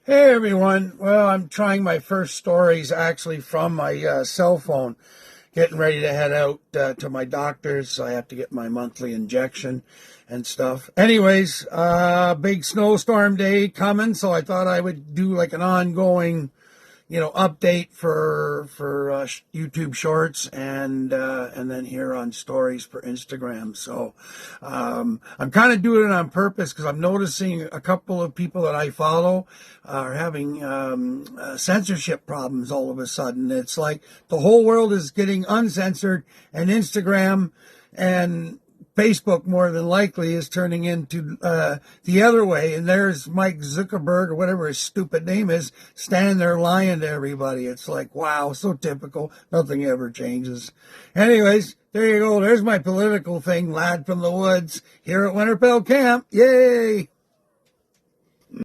Hey everyone. Well, I'm trying my first stories actually from my cell phone. Getting ready to head out to my doctor's. So I have to get my monthly injection and stuff. Anyways, big snowstorm day coming, so I thought I would do like an ongoing update for YouTube Shorts and then here on Stories for Instagram. So I'm kind of doing it on purpose because I'm noticing a couple of people that I follow are having censorship problems all of a sudden. It's like the whole world is getting uncensored, and Instagram and Facebook more than likely is turning into the other way, and there's Mike Zuckerberg or whatever his stupid name is standing there lying to everybody. It's like, wow, so typical. Nothing ever changes. Anyways, there you go. There's my political thing, lad from the woods here at Winterfell Camp. Yay!